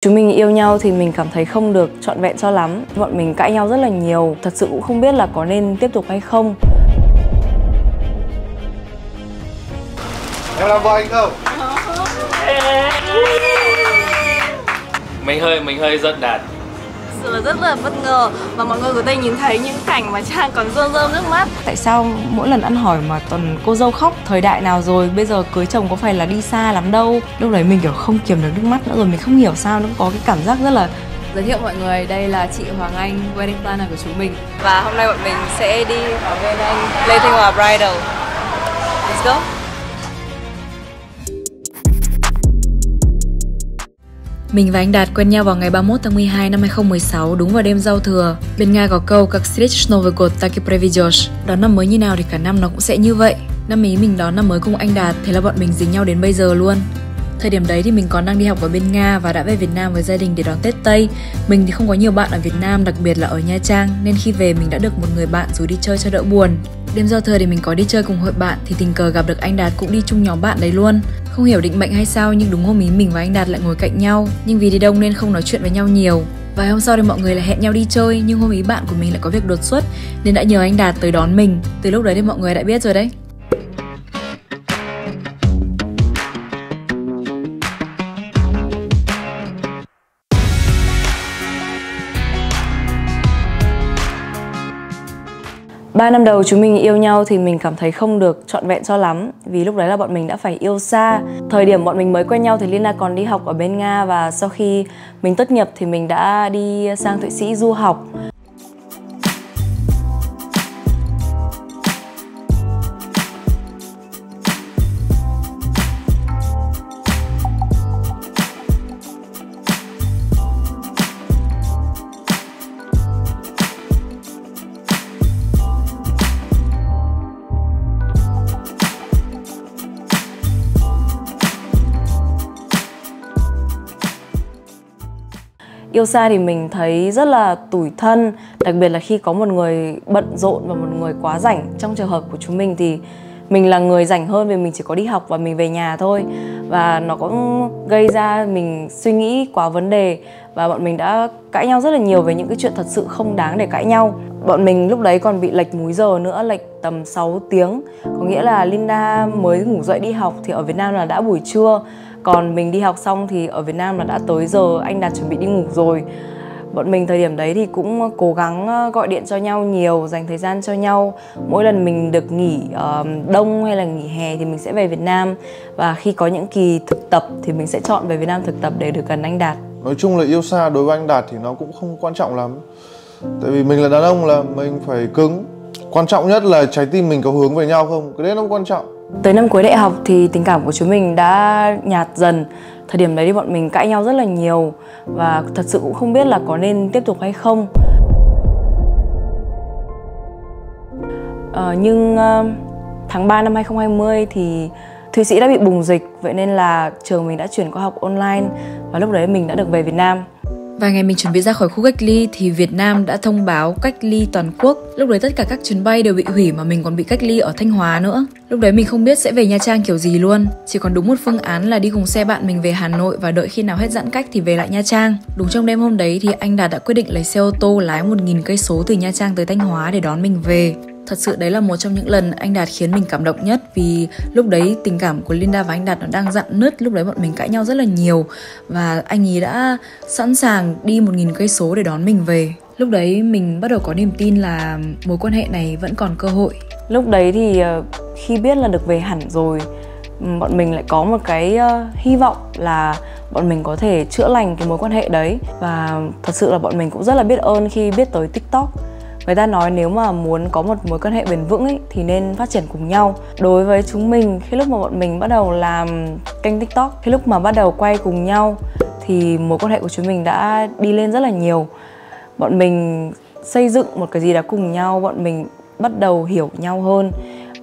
Chúng mình yêu nhau thì mình cảm thấy không được trọn vẹn cho lắm. Bọn mình cãi nhau rất là nhiều. Thật sự cũng không biết là có nên tiếp tục hay không. Em làm vợ anh không? Mình hơi giận Đạt. Sự là rất là bất ngờ và mọi người có thể nhìn thấy những cảnh mà Trang còn rơm rơm nước mắt. Tại sao mỗi lần ăn hỏi mà toàn cô dâu khóc? Thời đại nào rồi, bây giờ cưới chồng có phải là đi xa lắm đâu. Lúc đấy mình kiểu không kiềm được nước mắt nữa rồi, mình không hiểu sao nó có cái cảm giác rất là... Giới thiệu mọi người, đây là chị Hoàng Anh, wedding planner của chúng mình. Và hôm nay bọn mình sẽ đi ở bên anh Lê Thanh Hòa Bridal. Let's go! Mình và anh Đạt quen nhau vào ngày 31 tháng 12 năm 2016, đúng vào đêm giao thừa. Bên Nga có câu "Как встретишь Новый год, так и проведешь". Đón năm mới như nào thì cả năm nó cũng sẽ như vậy. Năm ý mình đón năm mới cùng anh Đạt, thế là bọn mình dính nhau đến bây giờ luôn. Thời điểm đấy thì mình còn đang đi học ở bên Nga và đã về Việt Nam với gia đình để đón Tết Tây. Mình thì không có nhiều bạn ở Việt Nam, đặc biệt là ở Nha Trang, nên khi về mình đã được một người bạn rủ đi chơi cho đỡ buồn. Đêm giao thừa thì mình có đi chơi cùng hội bạn thì tình cờ gặp được anh Đạt cũng đi chung nhóm bạn đấy luôn. Không hiểu định mệnh hay sao nhưng đúng hôm ý mình và anh Đạt lại ngồi cạnh nhau, nhưng vì đi đông nên không nói chuyện với nhau nhiều. Vài hôm sau thì mọi người lại hẹn nhau đi chơi, nhưng hôm ý bạn của mình lại có việc đột xuất nên đã nhờ anh Đạt tới đón mình. Từ lúc đấy thì mọi người đã biết rồi đấy. Ba năm đầu chúng mình yêu nhau thì mình cảm thấy không được trọn vẹn cho lắm. Vì lúc đấy là bọn mình đã phải yêu xa. Thời điểm bọn mình mới quen nhau thì Lina còn đi học ở bên Nga. Và sau khi mình tốt nghiệp thì mình đã đi sang Thụy Sĩ du học. Yêu xa thì mình thấy rất là tủi thân, đặc biệt là khi có một người bận rộn và một người quá rảnh. Trong trường hợp của chúng mình thì mình là người rảnh hơn vì mình chỉ có đi học và mình về nhà thôi. Và nó cũng gây ra mình suy nghĩ quá vấn đề và bọn mình đã cãi nhau rất là nhiều về những cái chuyện thật sự không đáng để cãi nhau. Bọn mình lúc đấy còn bị lệch múi giờ nữa, lệch tầm 6 tiếng. Có nghĩa là Linda mới ngủ dậy đi học thì ở Việt Nam là đã buổi trưa. Còn mình đi học xong thì ở Việt Nam là đã tới giờ anh Đạt chuẩn bị đi ngủ rồi. Bọn mình thời điểm đấy thì cũng cố gắng gọi điện cho nhau nhiều, dành thời gian cho nhau. Mỗi lần mình được nghỉ đông hay là nghỉ hè thì mình sẽ về Việt Nam. Và khi có những kỳ thực tập thì mình sẽ chọn về Việt Nam thực tập để được gần anh Đạt. Nói chung là yêu xa đối với anh Đạt thì nó cũng không quan trọng lắm. Tại vì mình là đàn ông là mình phải cứng. Quan trọng nhất là trái tim mình có hướng về nhau không, cái đấy nó quan trọng. Tới năm cuối đại học thì tình cảm của chúng mình đã nhạt dần. Thời điểm đấy thì bọn mình cãi nhau rất là nhiều và thật sự cũng không biết là có nên tiếp tục hay không. Nhưng tháng 3 năm 2020 thì Thụy Sĩ đã bị bùng dịch, vậy nên là trường mình đã chuyển qua học online và lúc đấy mình đã được về Việt Nam. Vài ngày mình chuẩn bị ra khỏi khu cách ly thì Việt Nam đã thông báo cách ly toàn quốc. Lúc đấy tất cả các chuyến bay đều bị hủy mà mình còn bị cách ly ở Thanh Hóa nữa. Lúc đấy mình không biết sẽ về Nha Trang kiểu gì luôn. Chỉ còn đúng một phương án là đi cùng xe bạn mình về Hà Nội và đợi khi nào hết giãn cách thì về lại Nha Trang. Đúng trong đêm hôm đấy thì anh Đạt đã quyết định lấy xe ô tô lái 1000 cây số từ Nha Trang tới Thanh Hóa để đón mình về. Thật sự đấy là một trong những lần anh Đạt khiến mình cảm động nhất vì lúc đấy tình cảm của Linda và anh Đạt nó đang rạn nứt. Lúc đấy bọn mình cãi nhau rất là nhiều và anh ấy đã sẵn sàng đi 1000 cây số để đón mình về. Lúc đấy mình bắt đầu có niềm tin là mối quan hệ này vẫn còn cơ hội. Lúc đấy thì khi biết là được về hẳn rồi, bọn mình lại có một cái hy vọng là bọn mình có thể chữa lành cái mối quan hệ đấy. Và thật sự là bọn mình cũng rất là biết ơn khi biết tới TikTok. Người ta nói nếu mà muốn có một mối quan hệ bền vững ấy, thì nên phát triển cùng nhau. Đối với chúng mình, khi lúc mà bọn mình bắt đầu làm kênh TikTok, khi lúc mà bắt đầu quay cùng nhau thì mối quan hệ của chúng mình đã đi lên rất là nhiều. Bọn mình xây dựng một cái gì đó cùng nhau, bọn mình bắt đầu hiểu nhau hơn,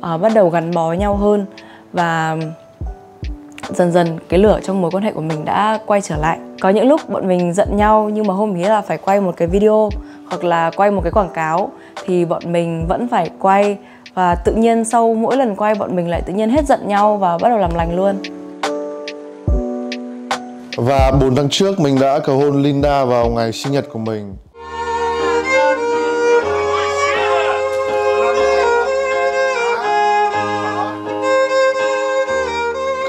bắt đầu gắn bó nhau hơn. Và dần dần cái lửa trong mối quan hệ của mình đã quay trở lại. Có những lúc bọn mình giận nhau nhưng mà hôm ý là phải quay một cái video hoặc là quay một cái quảng cáo thì bọn mình vẫn phải quay. Và tự nhiên sau mỗi lần quay bọn mình lại tự nhiên hết giận nhau và bắt đầu làm lành luôn. Và 4 tháng trước mình đã cầu hôn Linda vào ngày sinh nhật của mình.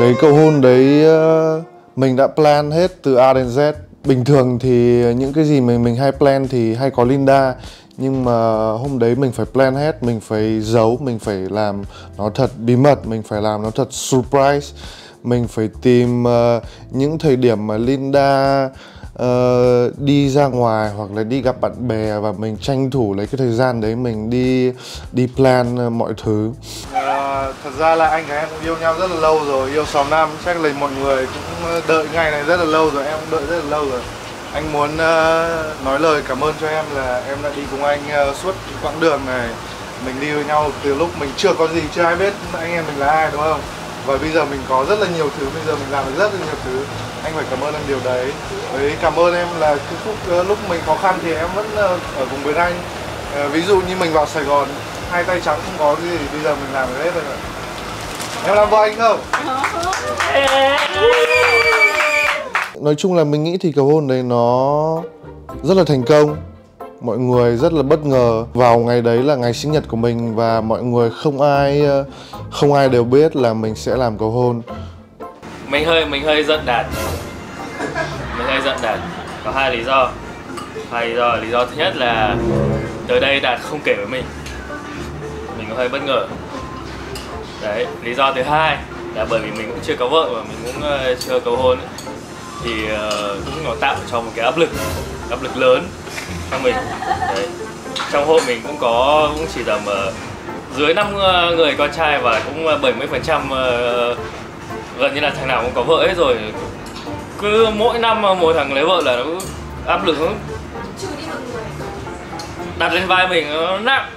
Cái cầu hôn đấy mình đã plan hết từ A đến Z. Bình thường thì những cái gì mình hay plan thì hay có Linda. Nhưng mà hôm đấy mình phải plan hết, mình phải giấu, mình phải làm nó thật bí mật, mình phải làm nó thật surprise. Mình phải tìm những thời điểm mà Linda đi ra ngoài hoặc là đi gặp bạn bè và mình tranh thủ lấy cái thời gian đấy mình đi plan mọi thứ. Thật ra là anh và em cũng yêu nhau rất là lâu rồi, yêu 6 năm, chắc là mọi người cũng đợi ngày này rất là lâu rồi, em cũng đợi rất là lâu rồi. Anh muốn nói lời cảm ơn cho em là em đã đi cùng anh suốt quãng đường này. Mình đi với nhau từ lúc mình chưa có gì, chưa ai biết anh em mình là ai, đúng không? Và bây giờ mình có rất là nhiều thứ, bây giờ mình làm được rất là nhiều thứ. Anh phải cảm ơn em điều đấy. Với cảm ơn em là cái phút lúc mình khó khăn thì em vẫn ở cùng với anh. Ví dụ như mình vào Sài Gòn, hai tay trắng không có gì, bây giờ mình làm được hết rồi. Em làm vợ anh không? Nói chung là mình nghĩ thì cầu hôn đấy nó rất là thành công. Mọi người rất là bất ngờ. Vào ngày đấy là ngày sinh nhật của mình và mọi người không ai đều biết là mình sẽ làm cầu hôn. Mình hơi giận Đạt. Mình hơi giận Đạt. Có hai lý do. Lý do thứ nhất là tới đây Đạt không kể với mình. Mình có hơi bất ngờ. Đấy, lý do thứ hai là bởi vì mình cũng chưa có vợ và mình cũng chưa cầu hôn ấy. Thì cũng nó tạo cho một cái áp lực lớn cho mình. Đấy. Trong hội mình cũng chỉ tầm dưới 5 người con trai và cũng 70% gần như là thằng nào cũng có vợ hết rồi. Cứ mỗi năm một thằng lấy vợ là nó áp lực nó đặt lên vai mình nó nặng.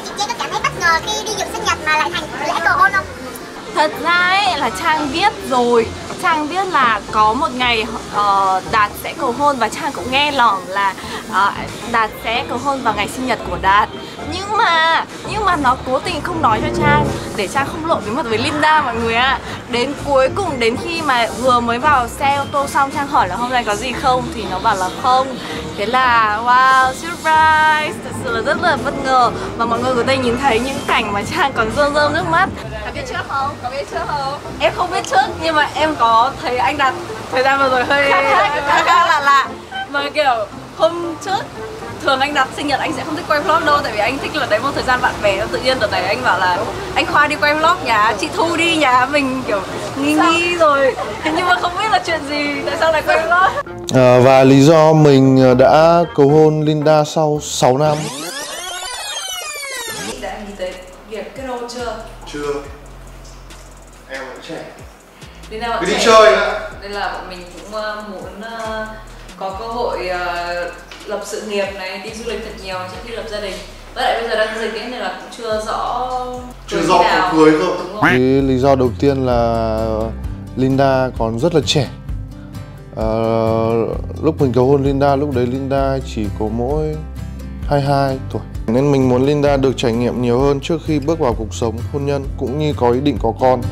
Chị Trang có cảm thấy bất ngờ khi đi dự sinh nhật mà lại thành lễ cầu hôn không? Thật ra ấy là Trang biết rồi. Trang biết là có một ngày Đạt sẽ cầu hôn và Trang cũng nghe lỏng là Đạt sẽ cầu hôn vào ngày sinh nhật của Đạt. Nhưng mà nó cố tình không nói cho Trang để Trang không lộ bí mật với Linda mọi người ạ. Đến cuối cùng, đến khi mà vừa mới vào xe ô tô xong, Trang hỏi là hôm nay có gì không thì nó bảo là không. Thế là wow, surprise, thật sự là rất là bất ngờ. Và mọi người có thể nhìn thấy những cảnh mà Trang còn rơm nước mắt. Có biết trước không? Em không biết trước nhưng mà em có thấy anh Đạt thời gian vừa rồi hơi khá lạ. Mà kiểu hôm trước thường anh Đạt sinh nhật anh sẽ không thích quay vlog đâu, tại vì anh thích là đấy một thời gian bạn bè. Tự nhiên đợt này anh bảo là anh Khoa đi quay vlog nhà chị Thu đi, nhà mình kiểu nghi rồi, nhưng mà không biết là chuyện gì, tại sao lại quay vlog. Và lý do mình đã cầu hôn Linda sau 6 năm. Chị đã nghĩ tới việc kết hôn chưa? Chưa. Em vẫn trẻ. Linda vẫn đi trẻ. chơi nữa. Nên là bọn mình cũng muốn có cơ hội lập sự nghiệp này, đi du lịch thật nhiều trước khi lập gia đình. Với lại bây giờ đang dịch ấy nên là cũng chưa rõ có cưới không? Cái lý do đầu tiên là Linda còn rất là trẻ. Lúc mình cầu hôn Linda, lúc đấy Linda chỉ có mỗi 22 tuổi. Nên mình muốn Linda được trải nghiệm nhiều hơn trước khi bước vào cuộc sống hôn nhân, cũng như có ý định có con.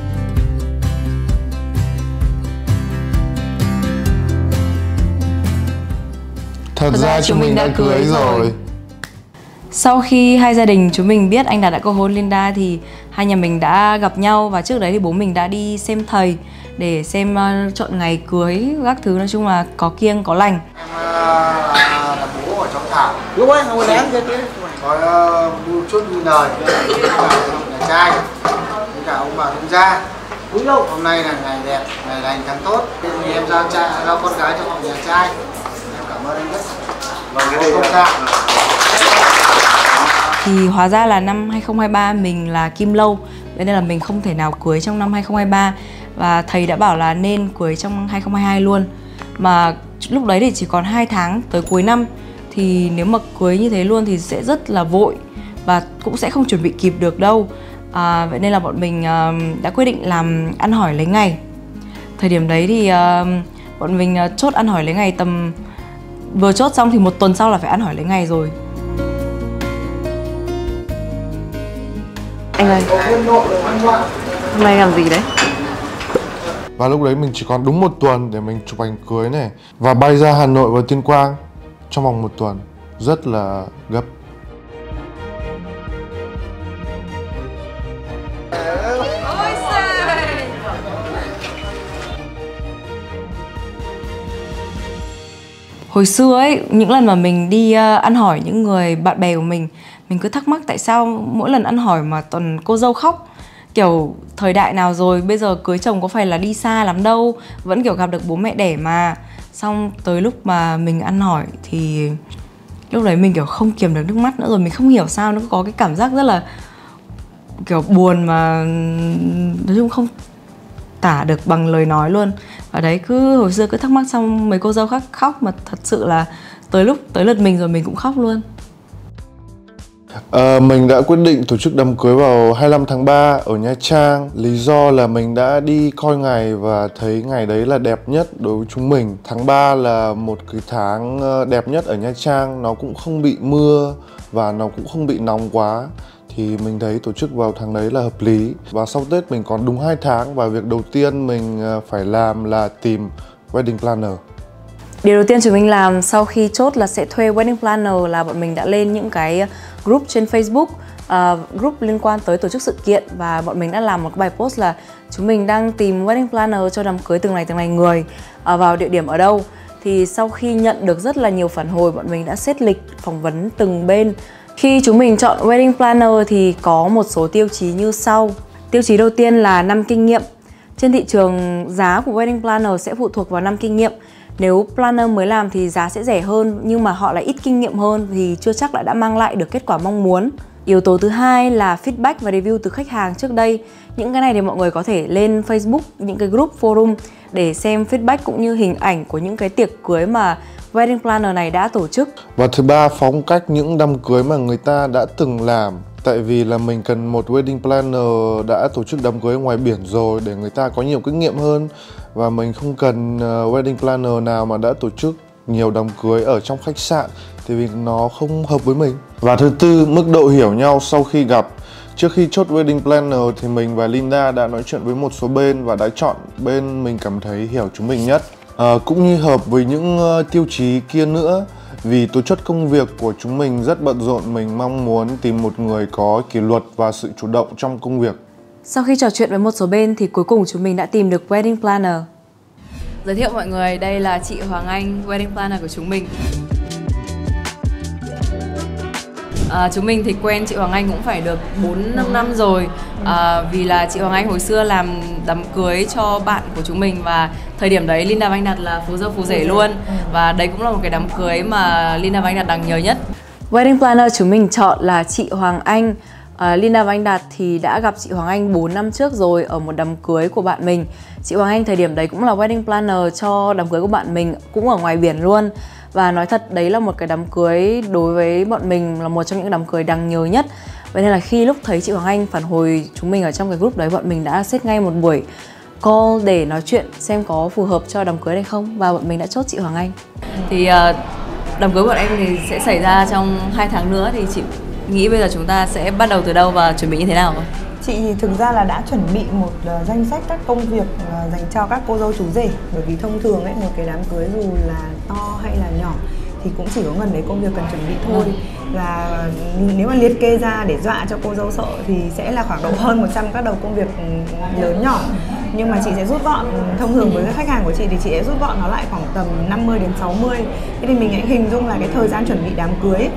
Thật ra chúng mình đã cưới rồi. Sau khi hai gia đình chúng mình biết anh Đạt đã cầu hôn Linda thì hai nhà mình đã gặp nhau. Và trước đấy thì bố mình đã đi xem thầy để xem chọn ngày cưới các thứ. Nói chung là có kiêng có lành. Em là bố ở trong Thảo. Lúc ấy ngồi lén kia có một chút vui đời nhà trai với cả ông bà thông gia. Hôm nay là ngày đẹp, ngày lành tháng tốt, thì em giao con gái cho họ nhà trai. Em cảm ơn anh rất. Vâng, cái công gia. Thì hóa ra là năm 2023 mình là kim lâu, nên là mình không thể nào cưới trong năm 2023. Và thầy đã bảo là nên cưới trong 2022 luôn. Mà lúc đấy thì chỉ còn 2 tháng tới cuối năm. Thì nếu mà cưới như thế luôn thì sẽ rất là vội và cũng sẽ không chuẩn bị kịp được đâu. Vậy nên là bọn mình đã quyết định làm ăn hỏi lấy ngày. Thời điểm đấy thì bọn mình chốt ăn hỏi lấy ngày tầm... Vừa chốt xong thì 1 tuần sau là phải ăn hỏi lấy ngày rồi. Anh ơi, hôm nay làm gì đấy? Và lúc đấy mình chỉ còn đúng 1 tuần để mình chụp ảnh cưới này và bay ra Hà Nội và Tuyên Quang trong vòng 1 tuần. Rất là gấp. Hồi xưa ấy, những lần mà mình đi ăn hỏi những người bạn bè của mình cứ thắc mắc tại sao mỗi lần ăn hỏi mà toàn cô dâu khóc. Kiểu thời đại nào rồi, bây giờ cưới chồng có phải là đi xa lắm đâu, vẫn kiểu gặp được bố mẹ đẻ mà. Xong tới lúc mà mình ăn hỏi thì lúc đấy mình kiểu không kiềm được nước mắt nữa rồi. Mình không hiểu sao nó có cái cảm giác rất là kiểu buồn mà nói chung không tả được bằng lời nói luôn. Và đấy, cứ hồi xưa cứ thắc mắc xong mấy cô dâu khác khóc, mà thật sự là tới lượt mình rồi mình cũng khóc luôn. Mình đã quyết định tổ chức đám cưới vào 25 tháng 3 ở Nha Trang. Lý do là mình đã đi coi ngày và thấy ngày đấy là đẹp nhất đối với chúng mình. Tháng 3 là một cái tháng đẹp nhất ở Nha Trang. Nó cũng không bị mưa và nó cũng không bị nóng quá. Thì mình thấy tổ chức vào tháng đấy là hợp lý. Và sau Tết mình còn đúng 2 tháng. Và việc đầu tiên mình phải làm là tìm wedding planner. Điều đầu tiên chúng mình làm sau khi chốt là sẽ thuê wedding planner là bọn mình đã lên những cái group trên Facebook, group liên quan tới tổ chức sự kiện, và bọn mình đã làm một cái bài post là chúng mình đang tìm wedding planner cho đám cưới từng này người, vào địa điểm ở đâu. Thì sau khi nhận được rất là nhiều phản hồi, bọn mình đã set lịch phỏng vấn từng bên. Khi chúng mình chọn wedding planner thì có một số tiêu chí như sau. Tiêu chí đầu tiên là năm kinh nghiệm. Trên thị trường, giá của wedding planner sẽ phụ thuộc vào năm kinh nghiệm. Nếu planner mới làm thì giá sẽ rẻ hơn, nhưng mà họ lại ít kinh nghiệm hơn thì chưa chắc đã mang lại được kết quả mong muốn. Yếu tố thứ hai là feedback và review từ khách hàng trước đây. Những cái này thì mọi người có thể lên Facebook, những cái group forum để xem feedback cũng như hình ảnh của những cái tiệc cưới mà wedding planner này đã tổ chức. Và thứ ba, phong cách những đám cưới mà người ta đã từng làm. Tại vì là mình cần một wedding planner đã tổ chức đám cưới ở ngoài biển rồi để người ta có nhiều kinh nghiệm hơn. Và mình không cần wedding planner nào mà đã tổ chức nhiều đám cưới ở trong khách sạn, thì vì nó không hợp với mình. Và thứ tư, mức độ hiểu nhau sau khi gặp. Trước khi chốt wedding planner thì mình và Linda đã nói chuyện với một số bên và đã chọn bên mình cảm thấy hiểu chúng mình nhất. Cũng như hợp với những tiêu chí kia nữa. Vì tố chất công việc của chúng mình rất bận rộn, mình mong muốn tìm một người có kỷ luật và sự chủ động trong công việc. Sau khi trò chuyện với một số bên thì cuối cùng chúng mình đã tìm được wedding planner. Giới thiệu mọi người, đây là chị Hoàng Anh, wedding planner của chúng mình. Chúng mình thì quen chị Hoàng Anh cũng phải được 4-5 năm rồi. Vì là chị Hoàng Anh hồi xưa làm đám cưới cho bạn của chúng mình, và thời điểm đấy Linda và anh Đạt là phú dâu phú rể luôn. Và đấy cũng là một cái đám cưới mà Linda và anh Đạt đang nhớ nhất. Wedding planner chúng mình chọn là chị Hoàng Anh. Linda và anh Đạt thì đã gặp chị Hoàng Anh 4 năm trước rồi ở một đám cưới của bạn mình. Chị Hoàng Anh thời điểm đấy cũng là wedding planner cho đám cưới của bạn mình, cũng ở ngoài biển luôn. Và nói thật, đấy là một cái đám cưới đối với bọn mình là một trong những đám cưới đáng nhớ nhất. Vậy nên là khi lúc thấy chị Hoàng Anh phản hồi chúng mình ở trong cái group đấy, bọn mình đã set ngay một buổi call để nói chuyện xem có phù hợp cho đám cưới này không. Và bọn mình đã chốt chị Hoàng Anh. Thì đám cưới của bọn em thì sẽ xảy ra trong 2 tháng nữa. Thì chị nghĩ bây giờ chúng ta sẽ bắt đầu từ đâu và chuẩn bị như thế nào? Chị thì thực ra là đã chuẩn bị một danh sách các công việc dành cho các cô dâu chú rể. Bởi vì thông thường ấy, một cái đám cưới dù là to hay là nhỏ thì cũng chỉ có gần đấy công việc cần chuẩn bị thôi. Và nếu mà liệt kê ra để dọa cho cô dâu sợ thì sẽ là khoảng độ hơn 100 các đầu công việc lớn nhỏ. Nhưng mà chị sẽ rút gọn, thông thường với các khách hàng của chị thì chị sẽ rút gọn nó lại khoảng tầm 50 đến 60. Thế thì mình hãy hình dung là cái thời gian chuẩn bị đám cưới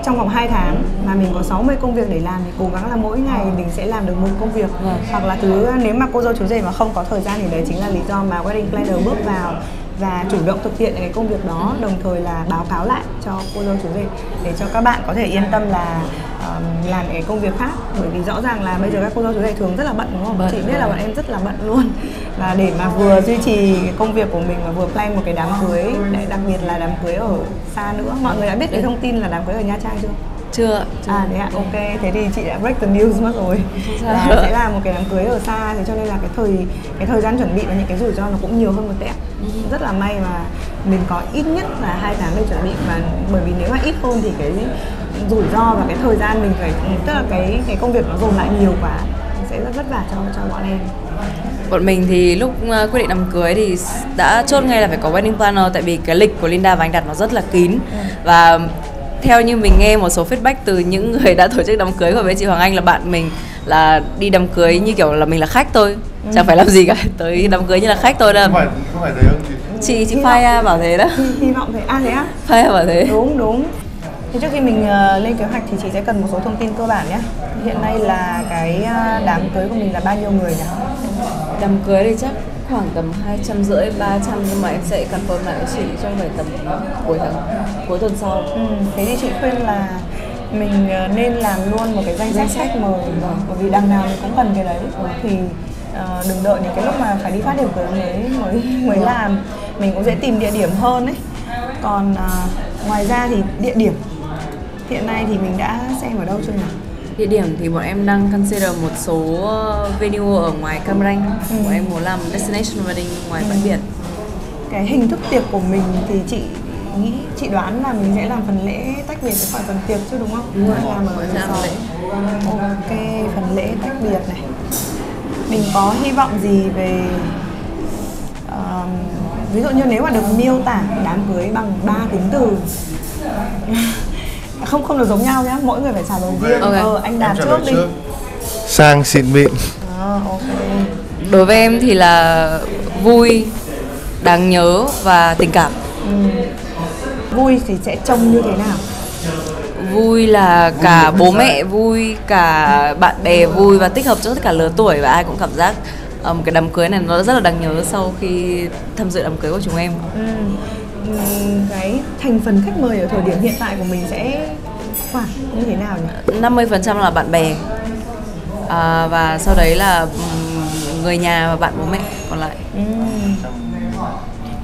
trong vòng 2 tháng mà mình có 60 công việc để làm thì cố gắng là mỗi ngày mình sẽ làm được một công việc. Hoặc là nếu mà cô dâu chú rể mà không có thời gian thì đấy chính là lý do mà wedding planner bước vào và chủ động thực hiện cái công việc đó, đồng thời là báo cáo lại cho cô dâu chú rể để cho các bạn có thể yên tâm là làm cái công việc khác. Bởi vì rõ ràng là bây giờ các cô dâu chú rể thường rất là bận, đúng không? Chị biết là bọn em rất là bận luôn. Và để mà vừa duy trì cái công việc của mình và vừa plan một cái đám cưới, đặc biệt là đám cưới ở xa nữa. Mọi người đã biết cái thông tin là đám cưới ở Nha Trang chưa? Chưa. À đấy ạ, ok, thế thì chị đã break the news mất rồi. Là sẽ là một cái đám cưới ở xa, thế cho nên là cái thời gian chuẩn bị và những cái rủi ro nó cũng nhiều hơn một tẹo. Rất là may mà mình có ít nhất là 2 tháng để chuẩn bị, và bởi vì nếu mà ít hơn thì rủi ro và cái thời gian mình phải, tức là cái công việc nó dồn lại nhiều quá, sẽ rất vất vả cho bọn em. Bọn mình thì lúc quyết định đám cưới thì đã chốt ngay là phải có wedding planner, tại vì cái lịch của Linda và anh Đạt nó rất là kín. Và theo như mình nghe một số feedback từ những người đã tổ chức đám cưới của bên chị Hoàng Anh là bạn mình là đi đám cưới như kiểu là mình là khách thôi, chẳng phải làm gì cả, tới đám cưới như là khách thôi. Không phải thế không chị? Chị Phaya bảo thế đó. Hy vọng thế. Thế á? Phaya bảo thế. Đúng. Thì trước khi mình lên kế hoạch thì chị sẽ cần một số thông tin cơ bản nhé. Hiện nay là cái đám cưới của mình là bao nhiêu người nhỉ? Đám cưới thì chắc khoảng tầm 250, 300, nhưng mà em sẽ confirm lại với chị trong phải tầm cuối tuần sau. Thế thì chị khuyên là mình nên làm luôn một cái danh sách mời, bởi vì đằng nào mình cũng cần cái đấy. Thì đừng đợi những cái lúc mà phải đi phát điểm cưới mới làm, mình cũng dễ tìm địa điểm hơn ấy. Còn ngoài ra thì địa điểm hiện nay thì mình đã xem ở đâu chưa nhỉ? Địa điểm thì bọn em đang consider một số venue ở ngoài Cam Ranh. Bọn em muốn làm destination wedding ngoài bãi biển. Cái hình thức tiệc của mình thì chị đoán là mình sẽ làm phần lễ tách biệt với khỏi phần tiệc chứ đúng không? Đúng rồi. Làm ở lễ. Ok, phần lễ tách biệt này. Mình có hy vọng gì về ví dụ như nếu mà được miêu tả đám cưới bằng 3 tính từ không được giống nhau nhá, mỗi người phải trả lời riêng. Anh Đạt trước đi. Sang xịn mịn. Ok. Đối với em thì là vui, đáng nhớ và tình cảm. Vui thì sẽ trông như thế nào? Vui là cả bố mẹ vui, cả bạn bè vui và tích hợp cho tất cả lứa tuổi, và ai cũng cảm giác cái đám cưới này nó rất là đáng nhớ sau khi tham dự đám cưới của chúng em. Cái thành phần khách mời ở thời điểm hiện tại của mình sẽ khoảng như thế nào nhỉ? 50% là bạn bè, và sau đấy là người nhà và bạn bố mẹ còn lại.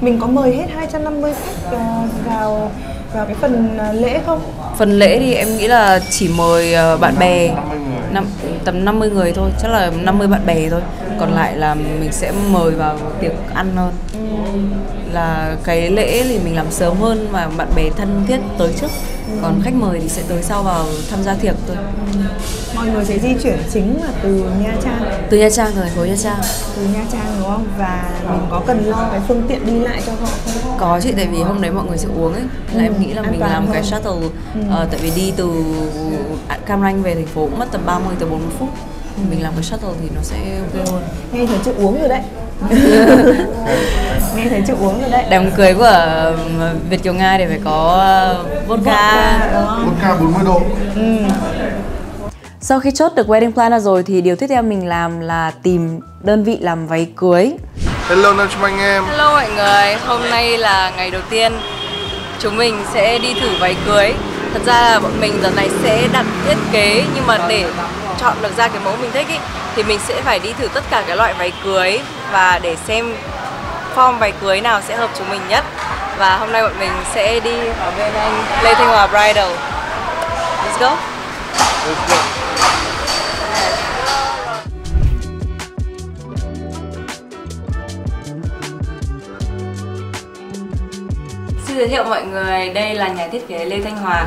Mình có mời hết 250 khách vào cái phần lễ không? Phần lễ thì em nghĩ là chỉ mời bạn bè tầm 50 người thôi, chắc là 50 bạn bè thôi. Còn lại là mình sẽ mời vào tiệc ăn hơn. Là cái lễ thì mình làm sớm hơn và bạn bè thân thiết tới trước. Còn khách mời thì sẽ tới sau vào tham gia tiệc thôi. Mọi người sẽ di chuyển chính là từ Nha Trang. Từ Nha Trang, từ thành phố Nha Trang. Từ Nha Trang đúng không? Và mình có cần lo cái phương tiện đi lại cho họ không? Có chị, tại vì hôm đấy mọi người sẽ uống ấy. Là em nghĩ là mình làm hơn. Cái shuttle, tại vì đi từ Cam Ranh về thành phố cũng mất tầm 30 tới 40 phút. Mình làm cái shuttle thì nó sẽ ok hơn. Nghe thấy chữ uống rồi đấy. Nghe thấy chữ uống rồi đấy. Đám cưới của Việt Kiều Nga thì phải có vodka. Vodka 40 độ. Sau khi chốt được wedding planner rồi thì điều tiếp theo mình làm là tìm đơn vị làm váy cưới. Hello Nam Trung anh em. Hello mọi người, hôm nay là ngày đầu tiên chúng mình sẽ đi thử váy cưới. Thật ra là bọn mình đợt này sẽ đặt thiết kế, nhưng mà để chọn được ra cái mẫu mình thích ý, thì mình sẽ phải đi thử tất cả các loại váy cưới và để xem form váy cưới nào sẽ hợp chúng mình nhất. Và hôm nay bọn mình sẽ đi ở bên anh Lê Thanh Hòa Bridal. Let's go. Let's go. Xin giới thiệu mọi người, đây là nhà thiết kế Lê Thanh Hòa.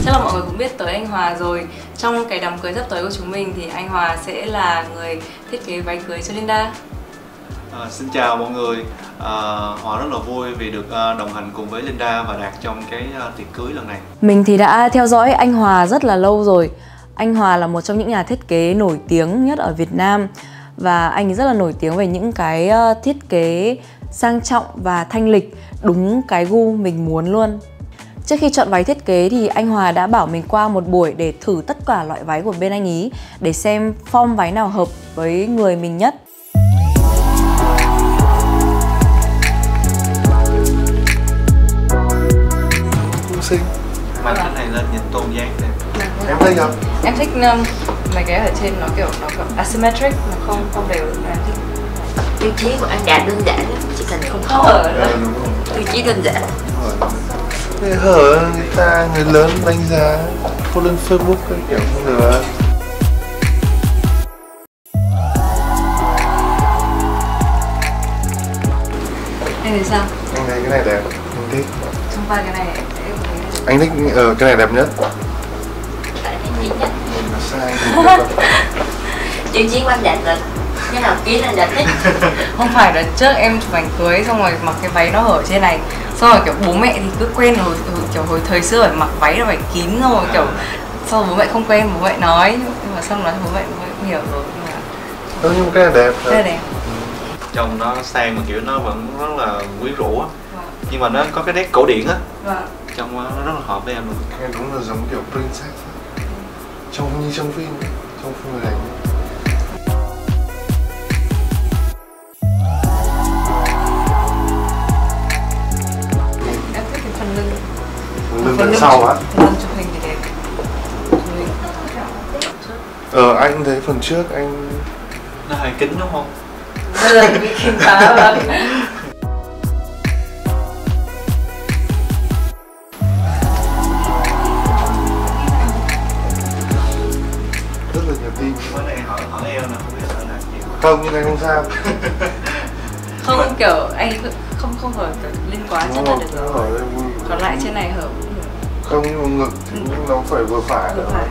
Chắc là mọi người cũng biết tới anh Hòa rồi. Trong cái đám cưới sắp tới của chúng mình thì anh Hòa sẽ là người thiết kế váy cưới cho Linda. Xin chào mọi người. Hòa rất là vui vì được đồng hành cùng với Linda và Đạt trong cái tiệc cưới lần này. Mình thì đã theo dõi anh Hòa rất là lâu rồi. Anh Hòa là một trong những nhà thiết kế nổi tiếng nhất ở Việt Nam. Và anh rất là nổi tiếng về những cái thiết kế sang trọng và thanh lịch, đúng cái gu mình muốn luôn. Trước khi chọn váy thiết kế thì anh Hòa đã bảo mình qua một buổi để thử tất cả loại váy của bên anh ý, để xem form váy nào hợp với người mình nhất. Cũng xinh. Mang cái này lên nhìn tôn dáng đẹp. Em thích không? Em thích mấy cái ở trên nó kiểu asymmetric, nó không đều. Em thích. Tiêu chí của anh Đạt đơn giản lắm, chỉ cần không hở thôi. Tiêu chí đơn giản. Hở người lớn đánh giá, post lên Facebook cái kiểu không được. Anh thấy sao? Anh thấy cái này đẹp, anh thích. Trong ba cái này em sẽ thấy Anh thích cái này đẹp nhất. Tại thích nhất. Mình là sai. Chứng chiến của anh Đạt là cái nào kiến anh Đạt thích. Không phải là trước em chụp ảnh cưới xong rồi mặc cái váy nó hở trên này, xong rồi kiểu bố mẹ thì cứ quen rồi, kiểu hồi thời xưa phải mặc váy là phải kín rồi, kiểu sau bố mẹ không quen, bố mẹ nói, nhưng mà xong nói bố mẹ cũng hiểu rồi. Nhưng mà cái này đẹp. Cái này đẹp. Trông nó sang mà kiểu nó vẫn rất là quyến rũ á, nhưng mà nó có cái nét cổ điển á, trông nó rất là hợp với em luôn. Nghe đúng là giống kiểu princess, trông như trong phim, trong phim này. Em thích cái phần lưng. Lưng đằng sau á. Phần lưng chụp hình thì đẹp. Anh thấy phần trước anh nó hơi kín đúng không? Đây là bị kín quá rồi. rất là nhiều tim. Cái này hỏi em là không biết là làm gì. Không, như này không sao. Không, kiểu anh không hở lên quá chắc là được rồi. Còn lại trên này hở cũng được. Không, nhưng mà ngực thì nó phải vừa phải. Vừa phải.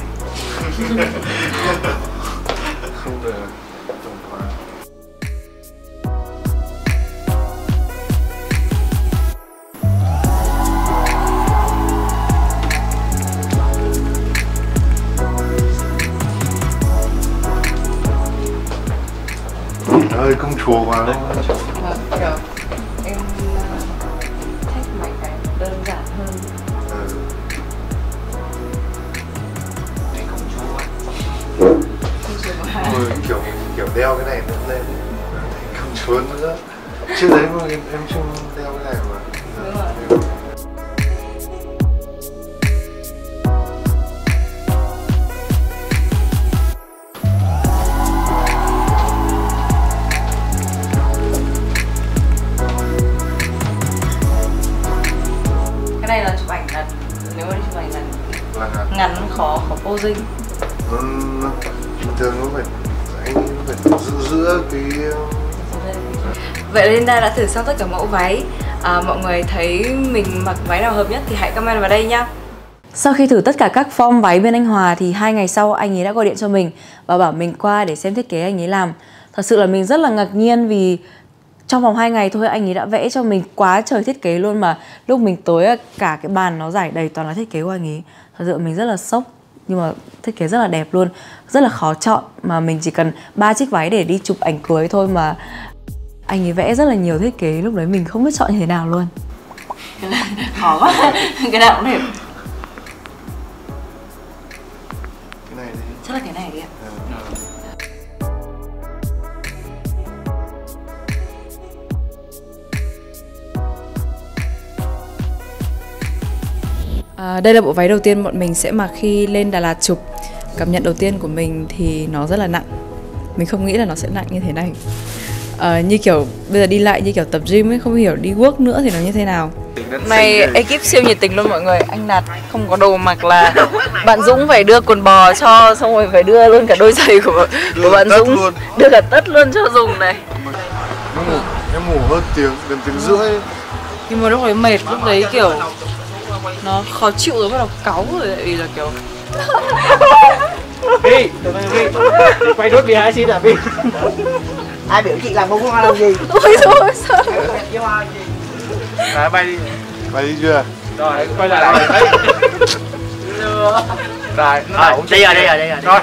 Không được tổng quá. Ơi công chúa quá luôn. Kiểu em thích mấy cái đơn giản hơn. Này công chúa. Kiểu đeo cái này lên công chúa nữa. Trước đấy mà em chưa đeo cái này mà. Đúng rồi. Cái này là chụp ảnh ngắn, nếu mà đi chụp ảnh ngắn khó posing. Bình thường nó phải giữ giữa cái. Vậy Linda đã thử xong tất cả mẫu váy. Mọi người thấy mình mặc váy nào hợp nhất thì hãy comment vào đây nhá. Sau khi thử tất cả các form váy bên anh Hòa thì 2 ngày sau anh ấy đã gọi điện cho mình và bảo mình qua để xem thiết kế anh ấy làm. Thật sự là mình rất là ngạc nhiên vì trong vòng 2 ngày thôi anh ấy đã vẽ cho mình quá trời thiết kế luôn, mà lúc mình tới cả cái bàn nó rải đầy toàn là thiết kế của anh ấy. Thật sự mình rất là sốc, nhưng mà thiết kế rất là đẹp luôn, rất là khó chọn, mà mình chỉ cần 3 chiếc váy để đi chụp ảnh cưới thôi mà anh ấy vẽ rất là nhiều thiết kế, lúc đấy mình không biết chọn như thế nào luôn. Khó quá. Cái nào cũng đẹp. Cái này đi. Chắc là cái này đi ạ. Đây là bộ váy đầu tiên bọn mình sẽ mặc khi lên Đà Lạt chụp. Cảm nhận đầu tiên của mình thì nó rất là nặng. Mình không nghĩ là nó sẽ nặng như thế này. Như kiểu bây giờ đi lại như kiểu tập gym ấy, không hiểu đi work nữa thì nó như thế nào. Này ekip siêu nhiệt tình luôn mọi người. Anh Đạt không có đồ mặc là bạn Dũng phải đưa quần bò cho, xong rồi phải đưa luôn cả đôi giày của bạn Dũng luôn. Đưa cả tất luôn cho dùng này. Em ngủ hơn tiếng, gần tiếng rưỡi. Nhưng mà lúc đấy mệt, lúc đấy kiểu nó khó chịu rồi, bắt đầu cáu rồi, tại vì là kiểu Vi, quay đốt bia xin à Vi. Ai biểu chị làm bông hoa làm gì? Ôi rồi sao? Bay đi. Bay đi chưa? Rồi, quay lại. Đấy. Rồi, đây rồi. Rồi,